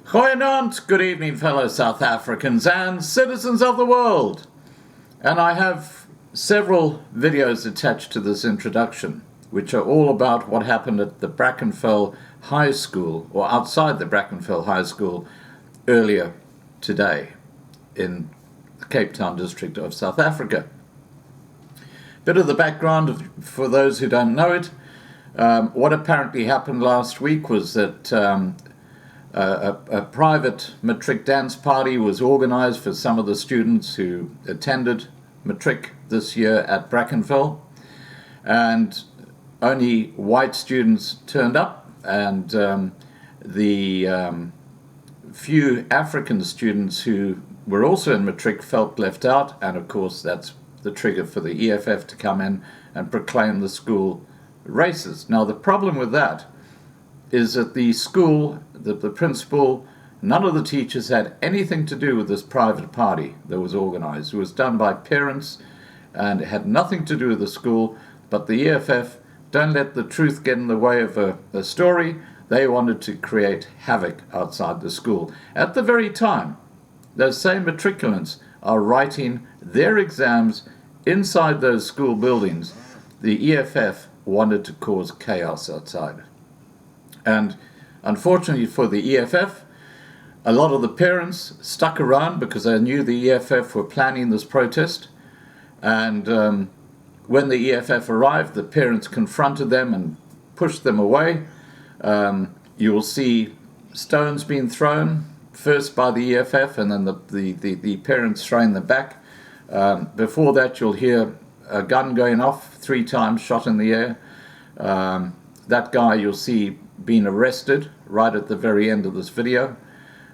Goeienaand, good evening fellow South Africans and citizens of the world. And I have several videos attached to this introduction, which are all about what happened at the Brackenfell High School, or outside the Brackenfell High School, earlier today in the Cape Town district of South Africa. Bit of the background for those who don't know it. What apparently happened last week was that a private matric dance party was organized for some of the students who attended matric this year at Brackenfell, and only white students turned up, and the few African students who were also in matric felt left out, and of course that's the trigger for the EFF to come in and proclaim the school racist. Now the problem with that is that the school, the principal, none of the teachers had anything to do with this private party that was organized. It was done by parents and it had nothing to do with the school, but the EFF don't let the truth get in the way of a story. They wanted to create havoc outside the school. At the very time, those same matriculants are writing their exams inside those school buildings. The EFF wanted to cause chaos outside. And unfortunately for the EFF, a lot of the parents stuck around because they knew the EFF were planning this protest. And when the EFF arrived, the parents confronted them and pushed them away. You will see stones being thrown, first by the EFF and then the parents throwing them back. Before that, you'll hear a gun going off 3 times, shot in the air. That guy you'll see being arrested right at the very end of this video.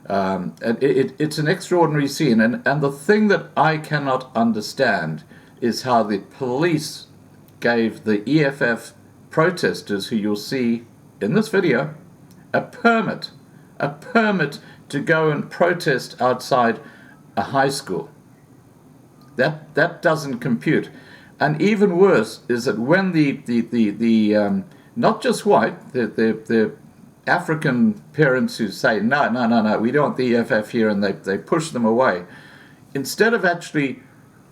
It's an extraordinary scene, and the thing that I cannot understand is how the police gave the EFF protesters, who you'll see in this video, a permit to go and protest outside a high school. That doesn't compute. And even worse is that when the not just white, the African parents who say, no, we don't want the EFF here, and they push them away. Instead of actually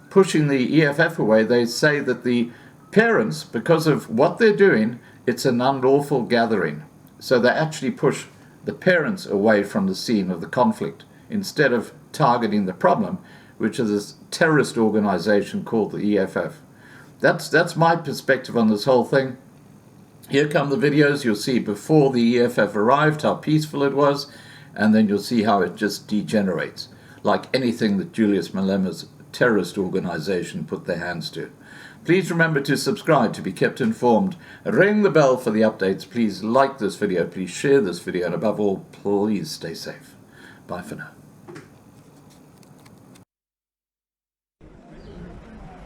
pushing the EFF away, they say that the parents, because of what they're doing, it's an unlawful gathering. So they actually push the parents away from the scene of the conflict, instead of targeting the problem, which is this terrorist organization called the EFF. That's my perspective on this whole thing. Here come the videos. You'll see before the EFF arrived how peaceful it was, and then you'll see how it just degenerates, like anything that Julius Malema's terrorist organization put their hands to. Please remember to subscribe to be kept informed. Ring the bell for the updates. Please like this video. Please share this video. And above all, please stay safe. Bye for now.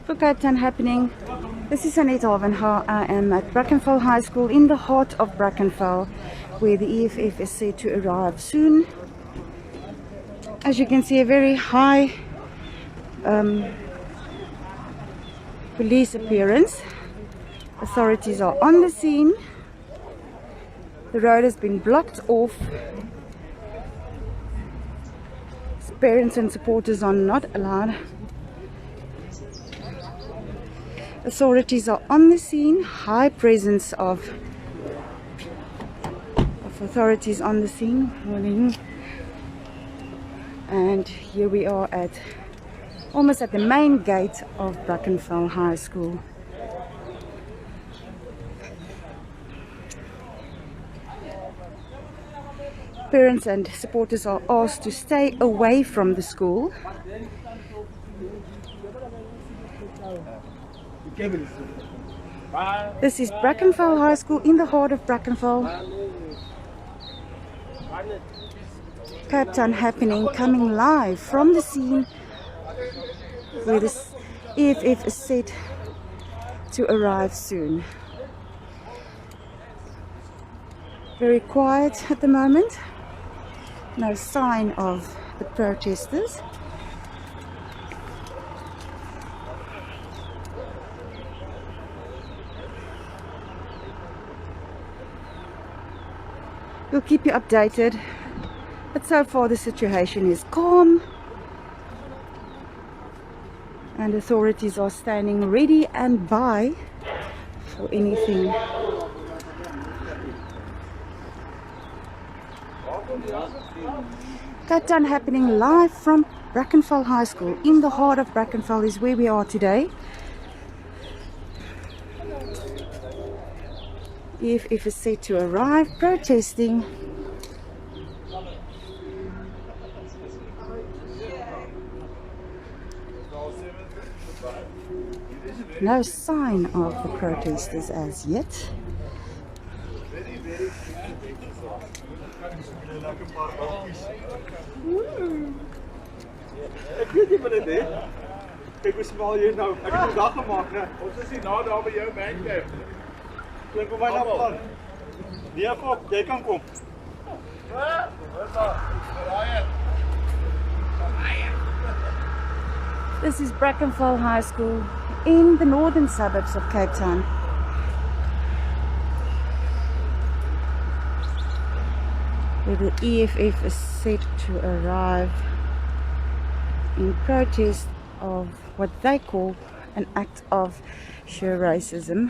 For Cape Town Happening, this is Annette Havenha. I am at Brackenfell High School in the heart of Brackenfell, where the EFF is said to arrive soon. As you can see, a very high police appearance. Authorities are on the scene. The road has been blocked off. Parents and supporters are not allowed. Authorities are on the scene. High presence of authorities on the scene. Morning. And here we are almost at the main gate of Brackenfell High School. Parents and supporters are asked to stay away from the school. This is Brackenfell High School in the heart of Brackenfell. Cape Town Happening, coming live from the scene where the EFF is set to arrive soon. Very quiet at the moment. No sign of the protesters. We'll keep you updated But so far the situation is calm and authorities are standing ready and by for anything. Cape Town happening live from Brackenfell High School. In the heart of Brackenfell is where we are today. EFF is set to arrive, protesting. No sign of the protesters as yet. Ek weet nie wat dit is. Kyk hoe smal jy nou. Ek het 'n dag gemaak, né? Ons is hier na daar by jou bandcamp. Klink of my nou plan. Nee, fok, jy kan kom. This is Brackenfell High School in the northern suburbs of Cape Town. Where the EFF is set to arrive in protest of what they call an act of sheer racism.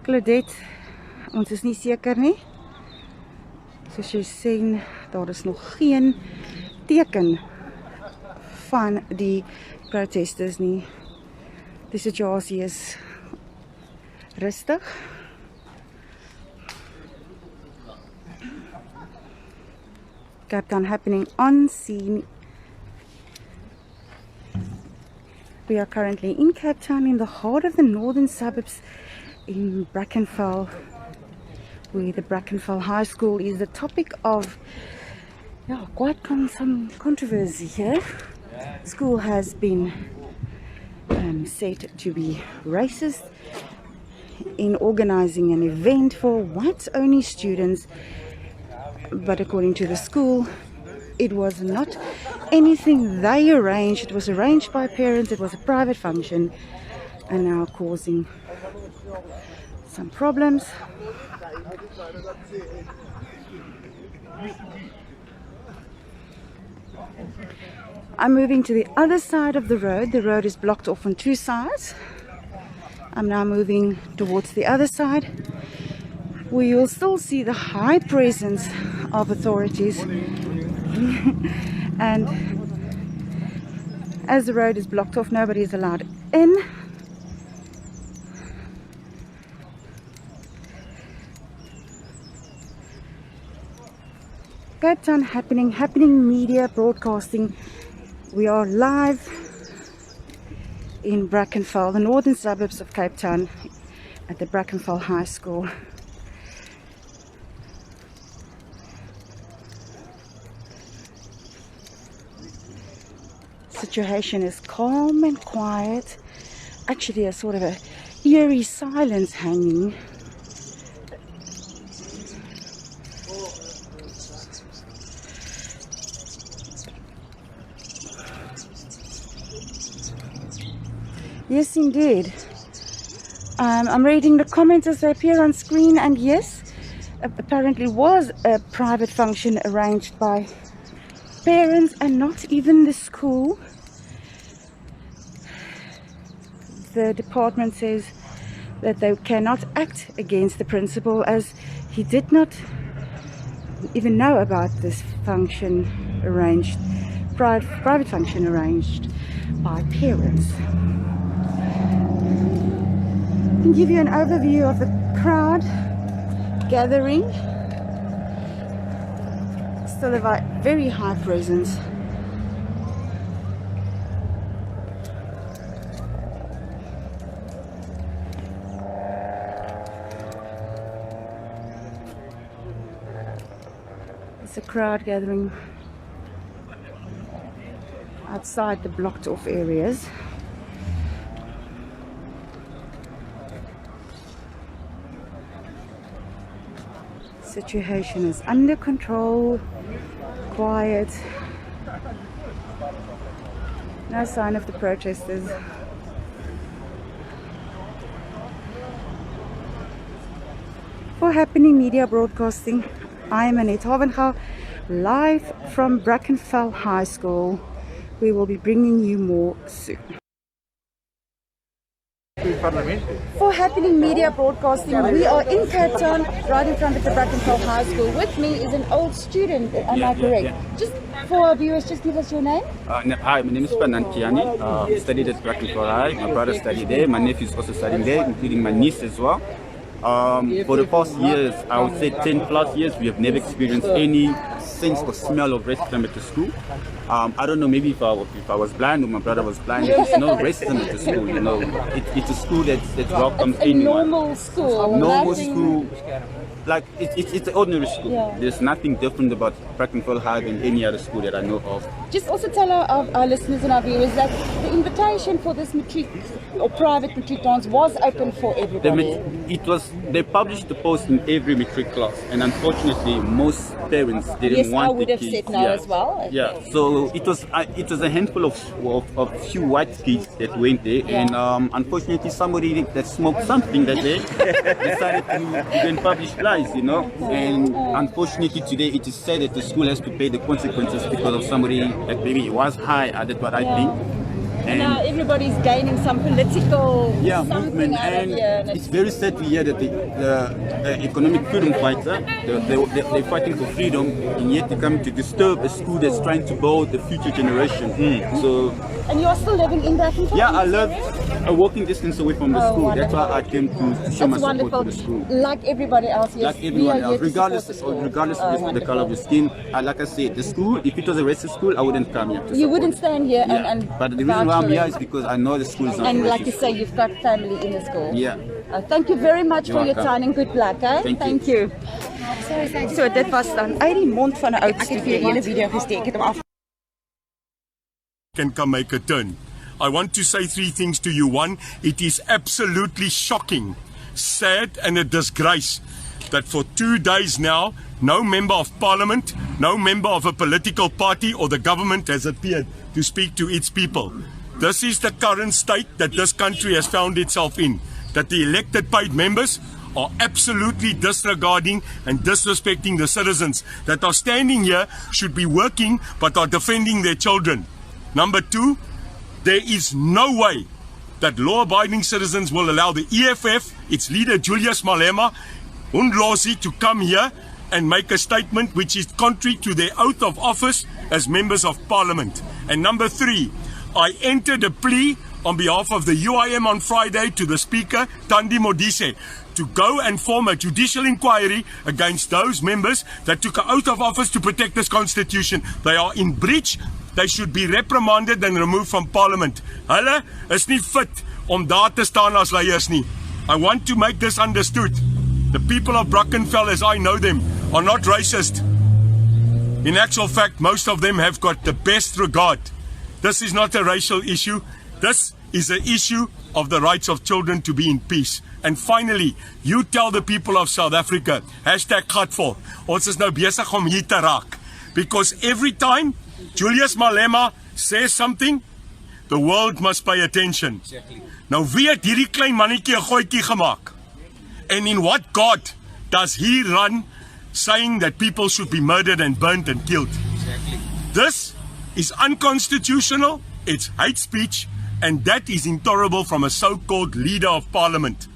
Claudette, ons is nie seker nie. Soos jy sien, daar is nog geen teken van die protesters nie. Die situasie is rustig. Cape Town happening on scene. We are currently in Cape Town in the heart of the northern suburbs in Brackenfell, where the Brackenfell High School is the topic of quite some controversy here. The school has been said to be racist in organizing an event for whites-only students, but according to the school, it was not anything they arranged. It was arranged by parents. It was a private function, and now causing some problems. I'm moving to the other side of the road. The road is blocked off on two sides. I'm now moving towards the other side, where you'll still see the high presence of authorities. And as the road is blocked off, nobody is allowed in. Cape Town happening media broadcasting. We are live in Brackenfell, the northern suburbs of Cape Town, at the Brackenfell High School. Situation is calm and quiet. Actually, a sort of a eerie silence hanging. Yes, indeed. I'm reading the comments as they appear on screen, and yes, apparently was a private function arranged by parents and not even the school. The department says that they cannot act against the principal, as he did not even know about this function arranged, private function arranged by parents. I can give you an overview of the crowd gathering. Still a very high presence. It's a crowd gathering outside the blocked off areas. Situation is under control, quiet, No sign of the protesters. For Happening Media Broadcasting, I am Annette Havenga, live from Brackenfell High School. We will be bringing you more soon. For Happening Media Broadcasting, we are in Cape Town, right in front of the Brackenfell High School. With me is an old student, am I correct? Just for our viewers, just give us your name. Hi, my name is Panankiani. Studied at Brackenfell High. My brother studied there. My nephew is also studying there, including my niece as well. For the past years, I would say 10 plus years, we have never experienced any sense or smell of racism at the school. I don't know, maybe if I was blind or my brother was blind, there's no racism at the school, you know. It's a school that welcomes anyone. Normal school. Normal school. Like, it's an ordinary school. Yeah. There's nothing different about Brackenfell High than any other school that I know of. Just also tell our listeners and our viewers that the invitation for this matric or private matric dance was open for everybody. They published the post in every matric class, and unfortunately most parents didn't want I would the have kids. said no as well. Yeah, so it was a handful of few white kids that went there, and unfortunately somebody that smoked something that day decided to then publish lies, you know. And unfortunately today it is said that the school has to pay the consequences because of somebody that maybe was high. That's what I think. And now everybody's gaining some political movement, and it's very sad to hear that the economic freedom fighter, they're fighting for freedom, and yet they come to disturb a school that's trying to build the future generation. So, and you're still living in Brackenfell? Yeah, I live a walking distance away from the school. Wonderful. That's why I came to show my support to the school. Like everybody else, yes. Like everyone else, regardless of the color of your skin. Like I said, the school, if it was a racist school, I wouldn't come here. You wouldn't stand here and but the reason why I'm here is because I know the school is not and racist. like you say, you've got family in the school. Yeah. Thank you very much for your welcome. time and good luck. Thank you. So dit was dan uit die mond van 'n oud student vir 'n hele video gesteek het om af. Can come make a turn. I want to say three things to you. One, it is absolutely shocking, sad and a disgrace that for 2 days now, no member of parliament, no member of a political party or the government has appeared to speak to its people. This is the current state that this country has found itself in, that the elected paid members are absolutely disregarding and disrespecting the citizens that are standing here, should be working, but are defending their children. Number two, there is no way that law-abiding citizens will allow the EFF, its leader Julius Malema, Undlozi, to come here and make a statement which is contrary to their oath of office as members of parliament. And number three, I entered a plea on behalf of the UIM on Friday to the Speaker, Thandi Modise, to go and form a judicial inquiry against those members that took an oath of office to protect this constitution. They are in breach. They should be reprimanded and removed from parliament. Hulle is nie fit om daar te staan as leiers nie. I want to make this understood. The people of Brackenfell, as I know them, are not racist. In actual fact, most of them have got the best regard. This is not a racial issue. This is an issue of the rights of children to be in peace. And finally, you tell the people of South Africa, #Gatvol, ons is nou besig om hier te raak. Because every time Julius Malema says something, the world must pay attention. Nou wie het hierdie klein mannetjie 'n gooitjie gemaak? And in what God does he run saying that people should be murdered and burnt and killed? This is unconstitutional, it's hate speech, and that is intolerable from a so-called leader of parliament.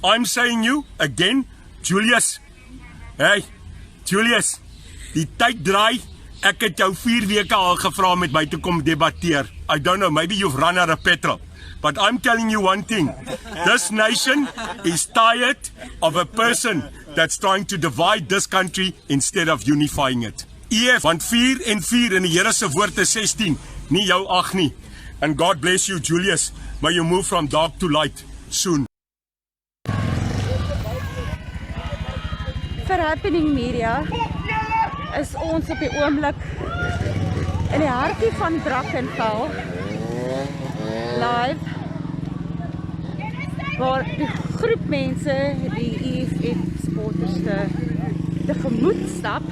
I'm saying you, again, Julius, hey, Julius, die tyd draai. Ek het jou 4 weke al gevra om met my te kom debatteer. I don't know, maybe you've run out of petrol. But I'm telling you one thing. This nation is tired of a person that's trying to divide this country instead of unifying it. Want 4 en 4 in die Here se woord is 16, nie jou 8 nie. And God bless you, Julius. May you move from dark to light soon. For Happening Media is ons op die oomblik in die hartie van Brackenfell live, waar die groep mense die EFF supporters tegemoet stap.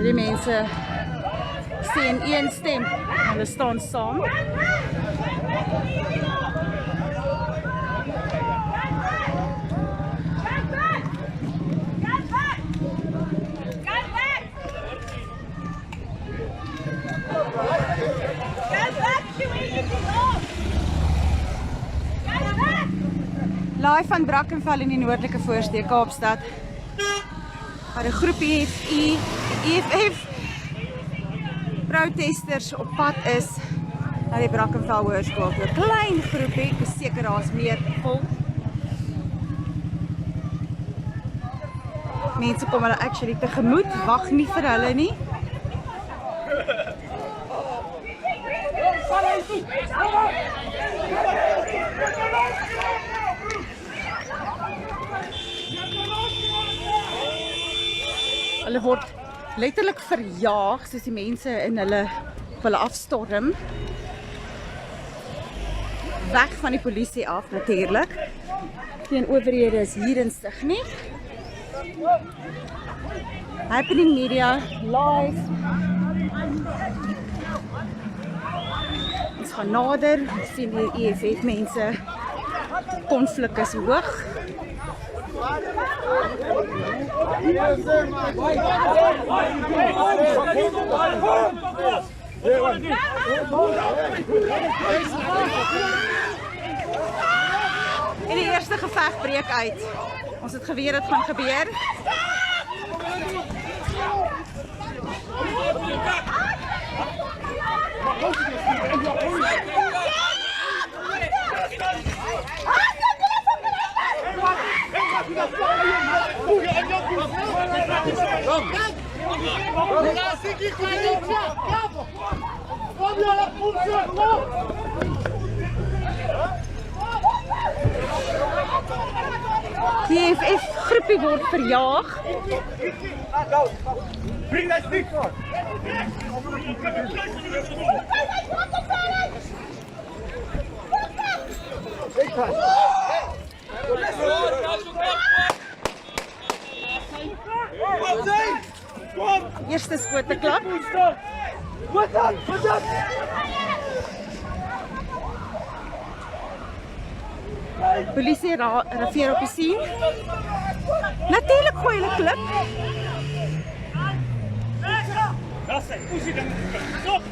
Die mense sê in een stem. Hulle staan saam. Live van Brackenfell in die noordelike voorsteek Kaapstad. Waar 'n groepie EFF protesters op pad is na die Brackenfell Hoërskool. 'n Klein groepie, ek is seker daar's meer volk. Mense kom hulle actually tegemoet, wag nie vir hulle nie. Hulle word letterlik verjaag soos die mense in hulle afstorm. Weg van die polisie af natuurlik. Geen owerhede is hier in sig nie. Happening Media live. Ons gaan nader, ons sien die EFF mense. Konflik is hoog. En die eerste geveg breek uit. Ons het geweet dit gaan gebeur. Die EFF groepie word verjaag. Bring that stick for. Eerste skote klap. Polisie reageer op die scene. Natuurlik gooi hulle klip. Stop.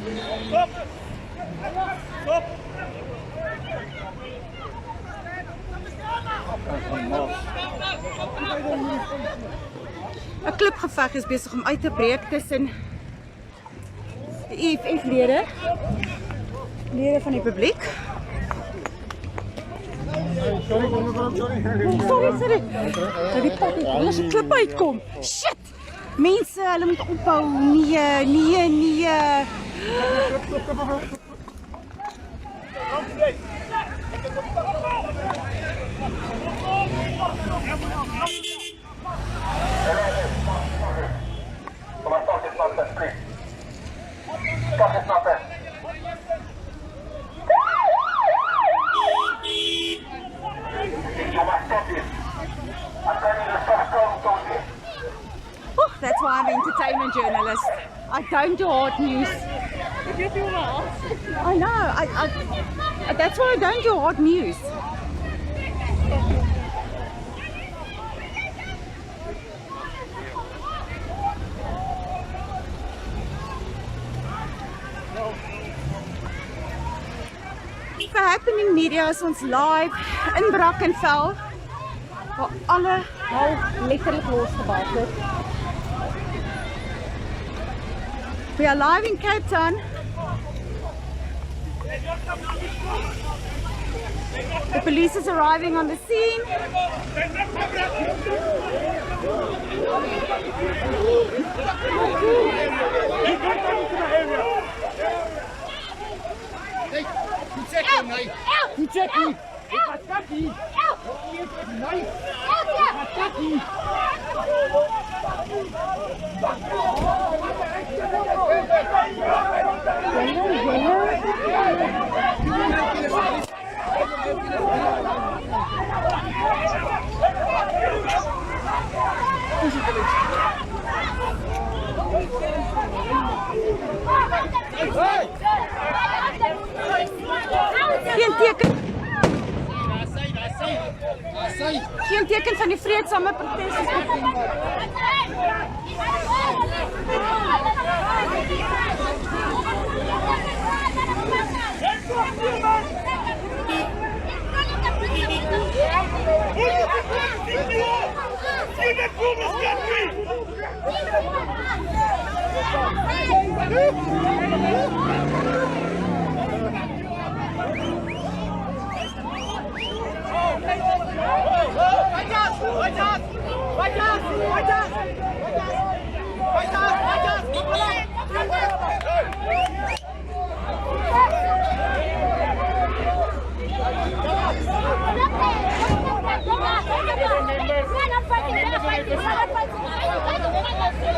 'n klipgeveg is besig om uit te breek tussen die EFF-lede, lede van die publiek. Sorry. Dat die pad hier se klip uitkom. Shit! Mense, hulle moet ophou. Nee. Oh, that's why I'm an entertainment journalist. I don't do hard news. I know. That's why I don't do hard news. For Happening Media is ons live in Brackenfell, waar alle hal letterlik losgebaat het. We are live in Cape Town. The police is arriving on the scene. Geen teken. Geen teken van die vreedsame protes is begin.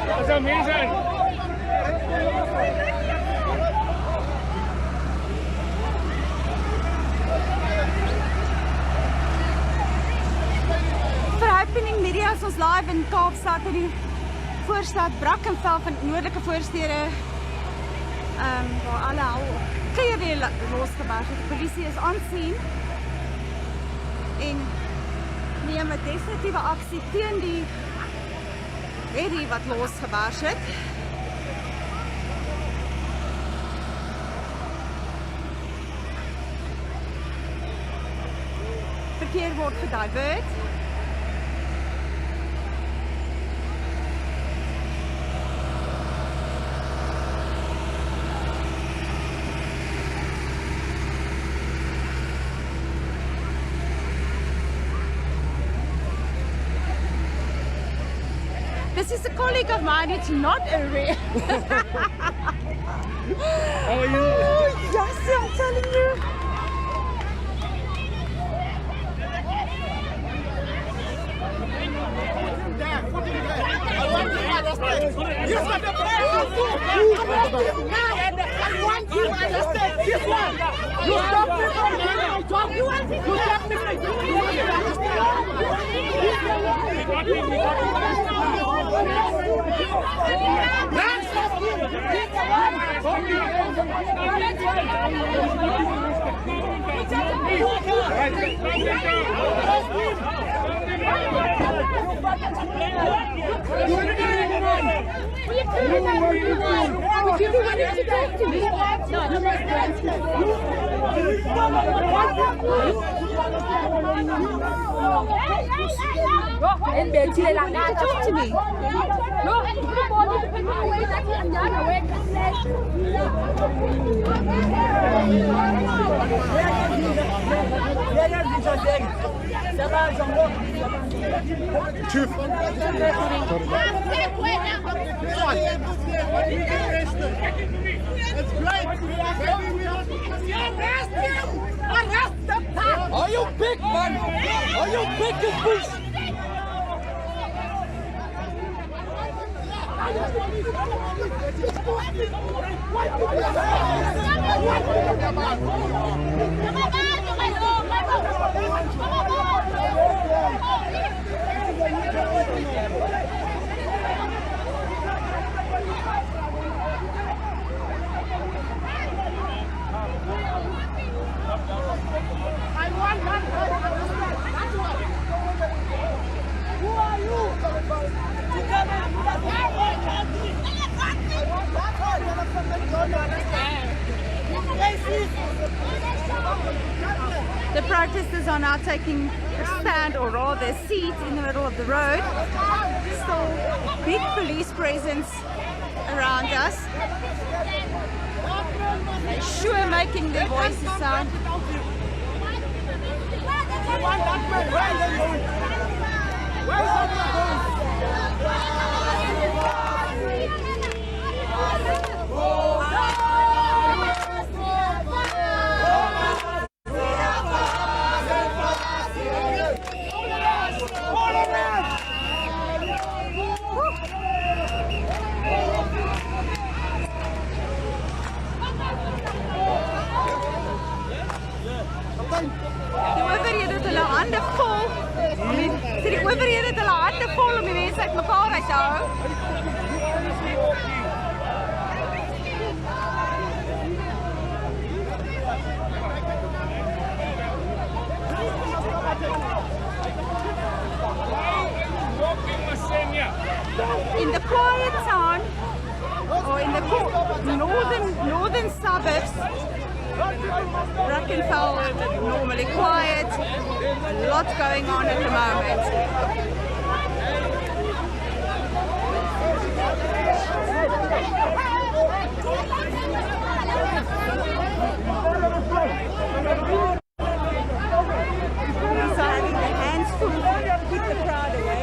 That's amazing. Verhappening media is ons live in Kaapstad in die voorstad Brackenfell van noordelike voorstede waar alle hou keer weer losgebars het. Die polisie is aan sien en neem 'n definitiewe aksie teen die herrie wat losgebars het. Verkeer word gedivert. This is a colleague of mine, it's not a real. How are you? Oh, yes, I'm telling you. And Betty like that, talk to me. Are you big, man? Are you big as fish? Who are you? The protesters are now taking a stand, or rather a seat, in the middle of the road. Still big police presence around us. Sure making their voices sound. Die owerhede het hulle hande vol. Die owerhede het hulle hande vol om die mense uitmekaar uit te hou. in the quiet town, or in the northern suburbs, Brackenfell is normally quiet, a lot going on at the moment. So having the hands full to keep the crowd away.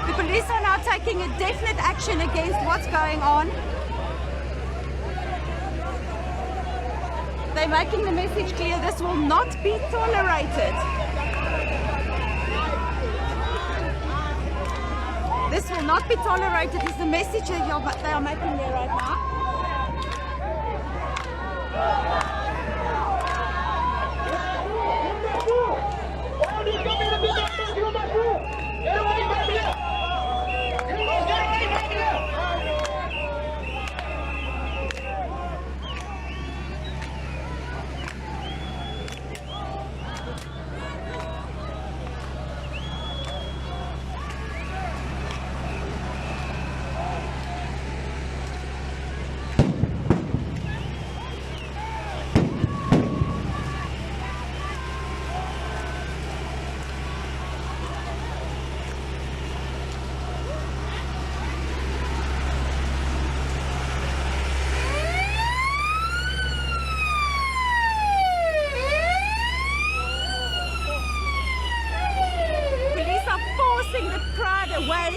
The police are now taking a definite action against what's going on. They're making the message clear, this will not be tolerated. This will not be tolerated is the message that they are making there right now. The crowd away.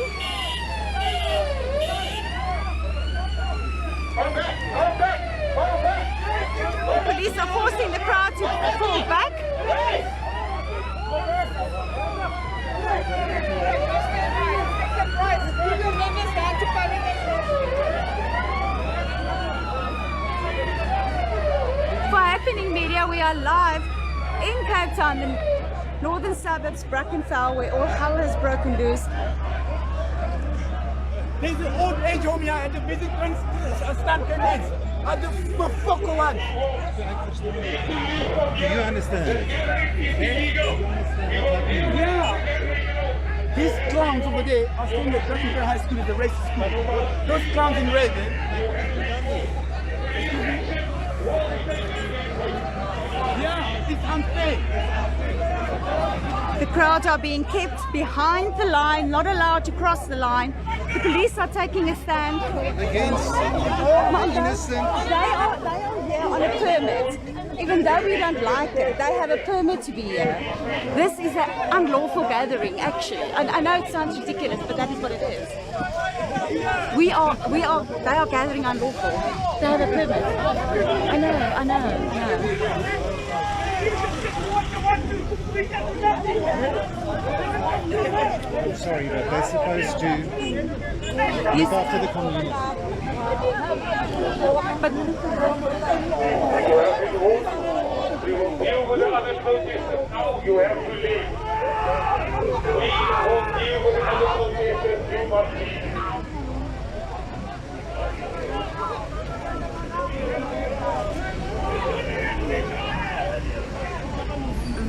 The police are forcing the crowd to fall back. For Happening Media, we are live in Cape Town, the northern suburbs, Brackenfell, where all hell has broken loose. There's an old age home here and the visit stand grenades. And the fucker one. Do you understand? Yeah. These clowns over there are saying that Brackenfell High School is a racist school. Those clowns in red, yeah, it's unfair. The crowd are being kept behind the line, not allowed to cross the line. The police are taking a stand Against innocent. They are here on a permit. Even though we don't like it, they have a permit to be here. This is an unlawful gathering, actually. I know it sounds ridiculous, but that is what it is. They are gathering unlawful. They have a permit. I know. Sorry, but they're supposed to look after the community. But We will deal with the other protesters now. You have to leave. We will deal with the other protesters. You must leave.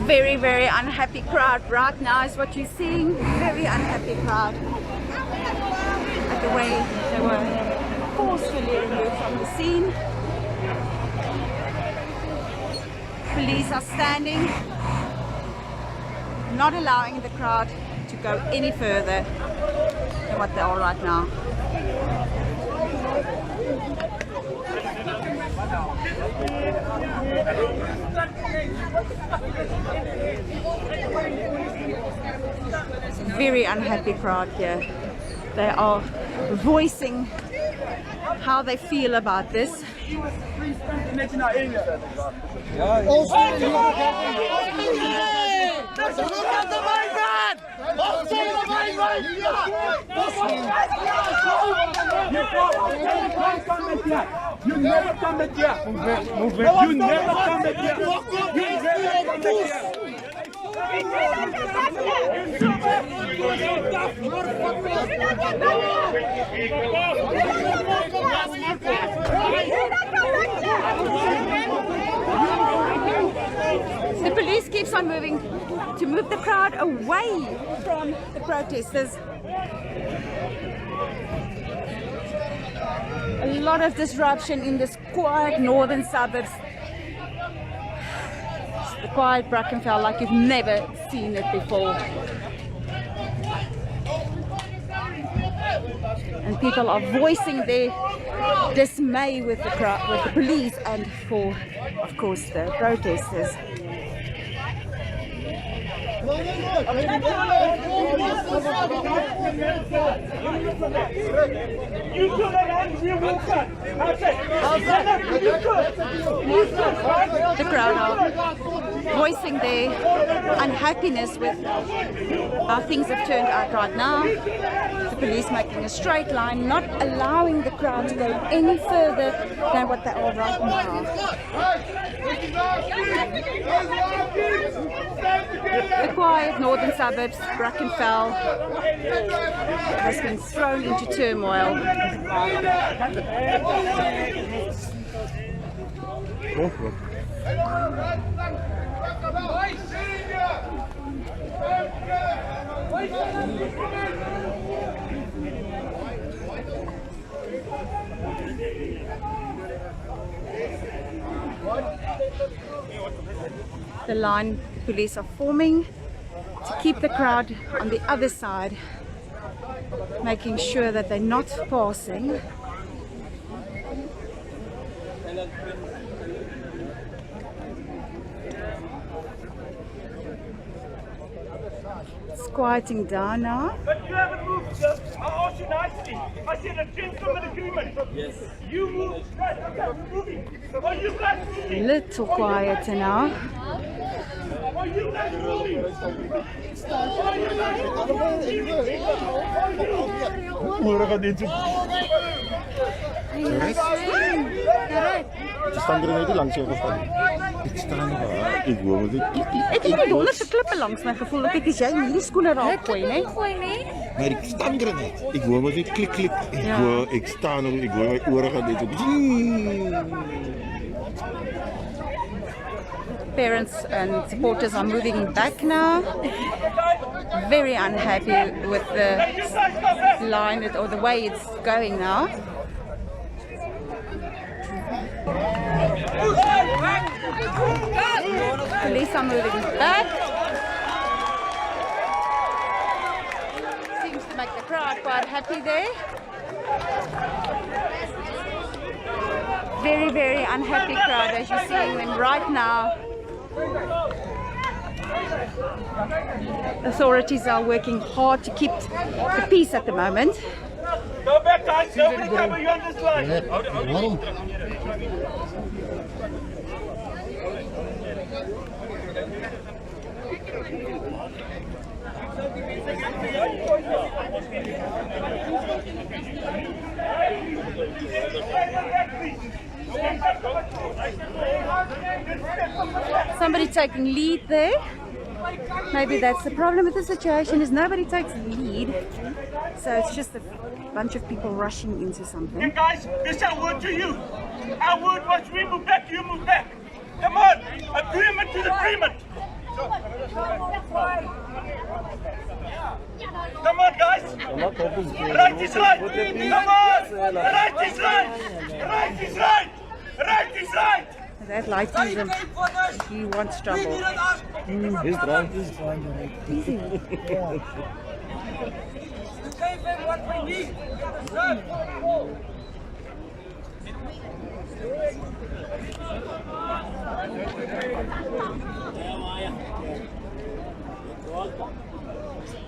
very, very unhappy crowd right now is what you're seeing. Very unhappy crowd at the way they were forcefully removed from the scene. Police are standing, not allowing the crowd to go any further than what they are right now. Very unhappy crowd here. They are voicing how they feel about this. Look at the migrant! You never come back here. You never come back here. The police keeps on moving to move the crowd away from the protesters. A lot of disruption in this quiet northern suburbs. It's the quiet Brackenfell like you've never seen it before. And people are voicing their dismay with the crowd, with the police, and for, of course, the protesters. The crowd are voicing their unhappiness with how things have turned out right now. The police making a straight line, not allowing the crowd to go any further than what they are right now. The quiet northern suburbs, Brackenfell, has been thrown into turmoil. The line police are forming to keep the crowd on the other side, making sure that they're not passing. It's quieting down now. But you haven't moved, sir. I asked you nicely. I said a gentleman agreement. Yes. You moved. Right, okay, we're moving. Are you guys moving? Little quieter now. Are you guys moving? Ze staan er net langs jou geval. Ek staan nie waar. Ek hoor wat Ek het die donderse klippe langs my gevoel. Ek is jy nie die skoene raak gooi, né? maar ek staan er net. Ek hoor wat dit klik klik. Ek hoor ek staan er, ek hoor my ore gaan net so. Parents and supporters are moving back now. Very unhappy with the line or the way it's going now. Police are moving back. Seems to make the crowd quite happy there. Very, very unhappy crowd as you're seeing them right now. Authorities are working hard to keep the peace at the moment. Go back, guys. Nobody cover you on this line. Somebody taking lead there. Maybe that's the problem with the situation, is nobody takes lead. So it's just a bunch of people rushing into something. Hey guys, this is our word to you. Our word was we move back, you move back. Come on, agreement to agreement. Come on guys. Right is right. Come on. Right is right. Right is right. Right is right. That lightism, he wants trouble. Dis drank is fine. Easy.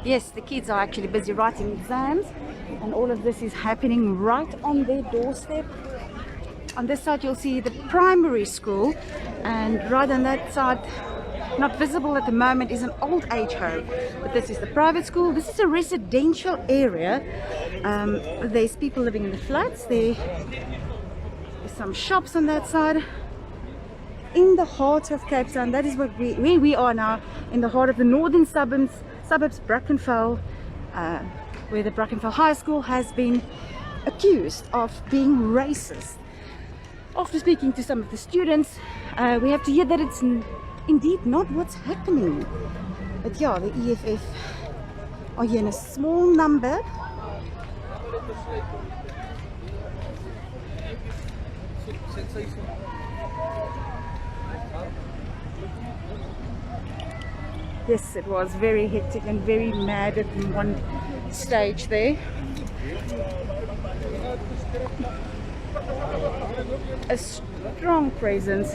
Yes, the kids are actually busy writing exams, and all of this is happening right on their doorstep. On this side you'll see the primary school, and right on that side not visible at the moment is an old age home, but this is the private school. This is a residential area. There's people living in the flats. There's some shops on that side. In the heart of Cape Town, that is where we are now, in the heart of the northern suburbs Brackenfell, where the Brackenfell High School has been accused of being racist. After speaking to some of the students, we have to hear that it's indeed not what's happening. But yeah, the EFF are here in a small number. Yes, it was very hectic and very mad at one stage there. A strong presence.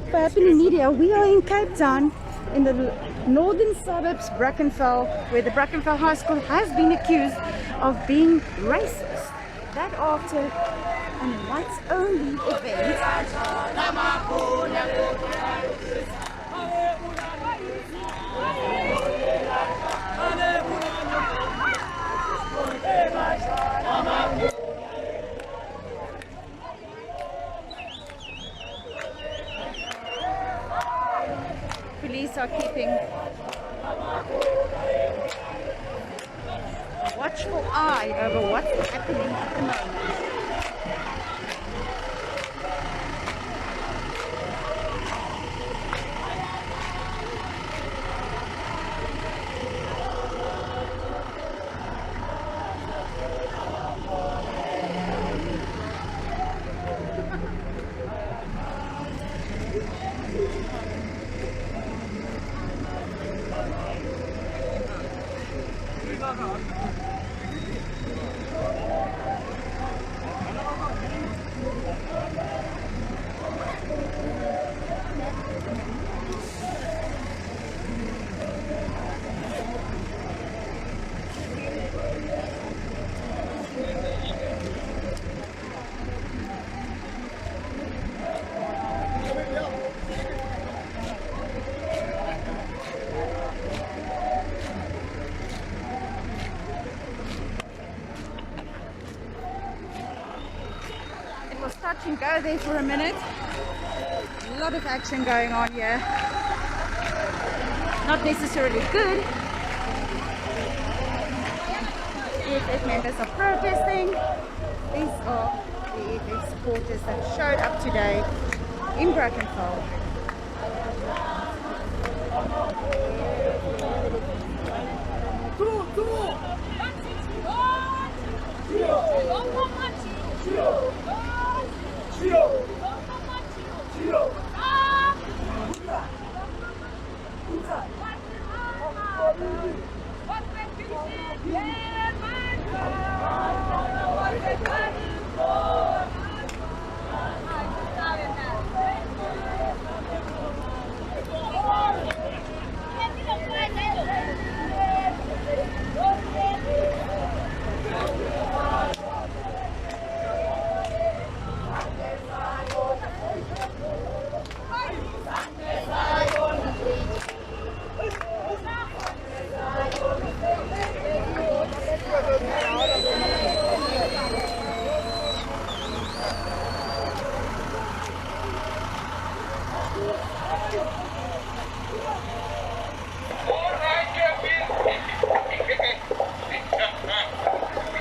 For Happening Media, we are in Cape Town, in the northern suburbs, Brackenfell, where the Brackenfell High School has been accused of being racist. That after an whites-only event. Police are keeping a watchful eye over what's happening at the moment. Touch and go there for a minute. A lot of action going on here. Not necessarily good. EFF members are protesting. These are the EFF supporters that showed up today in Brackenfell.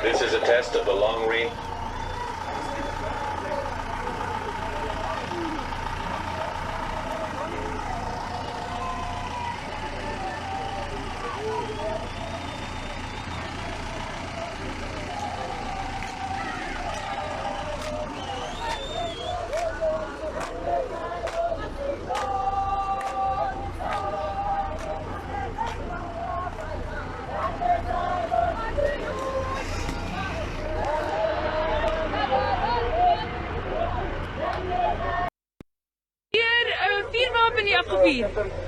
This is a test of the long range.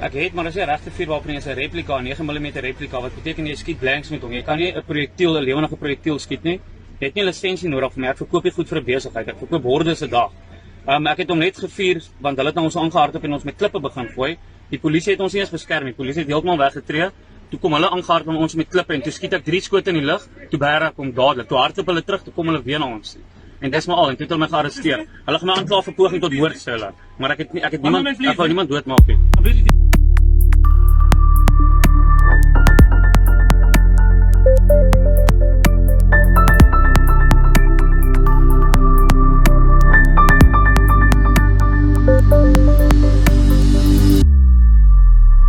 Ek het, maar as jy regte vuurwapen is 'n replika, 9mm replika, wat beteken jy skiet blanks met hom. Jy kan nie 'n projektiel, 'n lewendige projektiel skiet nie. Jy het nie lisensie nodig vir my. Ek verkoop nie goed vir 'n besigheid. Ek verkoop hordes 'n dag. Ek het hom net gevier want hulle het na ons aangehardloop en ons met klippe begin gooi. Die polisie het ons nie eens beskerm nie. Die polisie het heeltemal weggetree. Toe kom hulle aangehardloop aan ons met klippe en toe skiet ek 3 skote in die lug. Toe Berra kom dadelik. Toe hardloop hulle terug, toe kom hulle weer na ons. En dis maar al en toe het hulle my gearresteer. Hulle gaan my aankla vir poging tot moord sê hulle. Maar ek het niemand doodmaak nie.